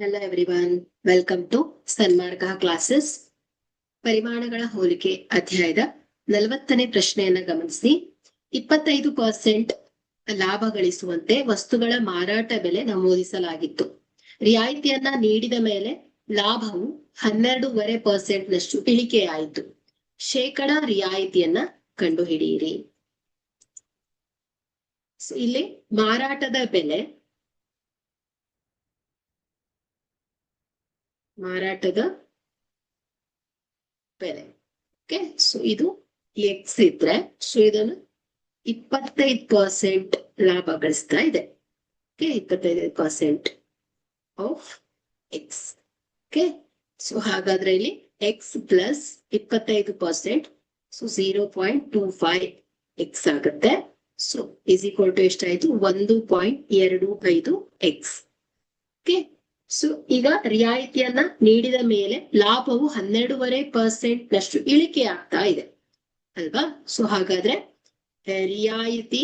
Hello everyone, welcome to Sanmarga classes. ಪರಿಮಾಣಗಳ ಹೋಲಿಕೆ ಅಧ್ಯಾಯದ 40ನೇ ಪ್ರಶ್ನೆಯನ್ನ ಗಮನಿಸಿ. 25% ಲಾಭ ಗಳಿಸುವಂತೆ ವಸ್ತುಗಳ ಮಾರಾಟ ಬೆಲೆ ನಮೂದಿಸಲಾಗಿತ್ತು. ರಿಯಾಯಿತಿಯನ್ನ ನೀಡಿದ ಮೇಲೆ ಲಾಭವು 12.5% ನಷ್ಟು ಇಳಿಕೆಯಾಯಿತು. ಶೇಕಡ ರಿಯಾಯಿತಿಯನ್ನ ಕಂಡುಹಿಡಿಯಿರಿ. ಇಲ್ಲಿ ಮಾರಾಟದ ಬೆಲೆ ಓಕೆ. ಸೊ ಇದು ಎಕ್ಸ್ ಇದ್ರೆ ಸೊ ಇದನ್ನು 25% ಲಾಭ ಗಳಿಸ್ತಾ ಇದೆ. Okay, 25% of X. Okay, so ಹಾಗಾದ್ರೆ ಇಲ್ಲಿ ಎಕ್ಸ್ ಪ್ಲಸ್ 25%, ಸೊ 0.25 ಎಕ್ಸ್ ಆಗುತ್ತೆ. ಸೊ ಇಸ್ ಈಕ್ವಲ್ ಟು ಎಷ್ಟಾಯ್ತು? 1.25 ಎಕ್ಸ್. ಓಕೆ, ಸೊ ಈಗ ರಿಯಾಯಿತಿಯನ್ನ ನೀಡಿದ ಮೇಲೆ ಲಾಭವು 12.5% ನಷ್ಟು ಇಳಿಕೆ ಆಗ್ತಾ ಇದೆ ಅಲ್ವಾ? ಸೊ ಹಾಗಾದ್ರೆ ರಿಯಾಯಿತಿ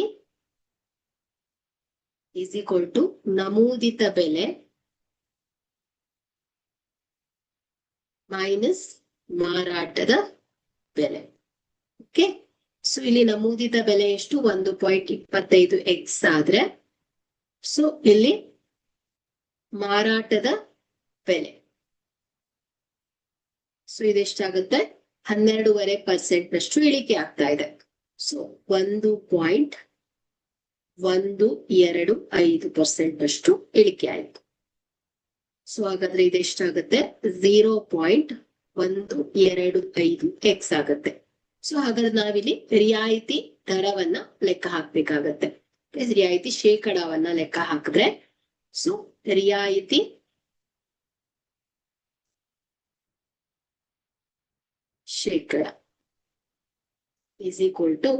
ಇಸ್ ಈಕ್ವಲ್ ಟು ನಮೂದಿತ ಬೆಲೆ ಮೈನಸ್ ಮಾರಾಟದ ಬೆಲೆ. ಓಕೆ, ಸೊ ಇಲ್ಲಿ ನಮೂದಿತ ಬೆಲೆ ಎಷ್ಟು? 1.25 ಎಕ್ಸ್ ಆದ್ರೆ ಸೊ ಇಲ್ಲಿ ಮಾರಾಟದ ಬೆಲೆ ಸೊ ಇದೆಷ್ಟಾಗುತ್ತೆ? 12.5% ನಷ್ಟು ಇಳಿಕೆ ಆಗ್ತಾ ಇದೆ. ಸೊ 1.125% ನಷ್ಟು ಇಳಿಕೆ ಆಯ್ತು. ಸೊ ಹಾಗಾದ್ರೆ ಇದೆಷ್ಟಾಗುತ್ತೆ? 0.125 ಎಕ್ಸ್ ಆಗುತ್ತೆ. ಸೊ ಹಾಗಾದ್ರೆ ನಾವಿಲ್ಲಿ ರಿಯಾಯಿತಿ ದರವನ್ನ ಲೆಕ್ಕ ಹಾಕ್ಬೇಕಾಗತ್ತೆ. ರಿಯಾಯಿತಿ ಶೇಕಡವನ್ನ ಲೆಕ್ಕ ಹಾಕಿದ್ರೆ ಸೊ ರಿಯಾಯಿತಿ ಶೇಕಡ is equal to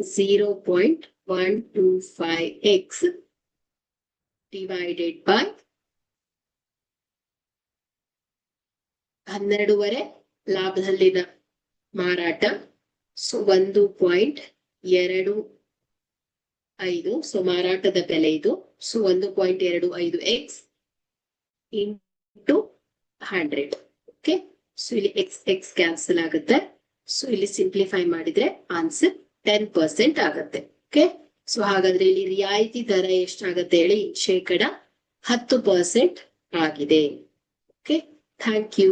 0.125x divided by 12.5 ಲಾಭದಲ್ಲಿನ ಮಾರಾಟ. ಸೊ 1.25, ಸೊ ಮಾರಾಟದ ಬೆಲೆ ಇದು. So 1.25 X into 100. Okay, so ಇಲ್ಲಿ ಎಕ್ಸ್ ಕ್ಯಾನ್ಸಲ್ ಆಗುತ್ತೆ. ಸೊ ಇಲ್ಲಿ ಸಿಂಪ್ಲಿಫೈ ಮಾಡಿದ್ರೆ ಆನ್ಸರ್ 10% ಆಗುತ್ತೆ. ಓಕೆ, ಸೊ ಹಾಗಾದ್ರೆ ಇಲ್ಲಿ ರಿಯಾಯಿತಿ ದರ ಎಷ್ಟಾಗತ್ತೆ ಹೇಳಿ? ಶೇಕಡ 10% ಆಗಿದೆ. Okay, thank you.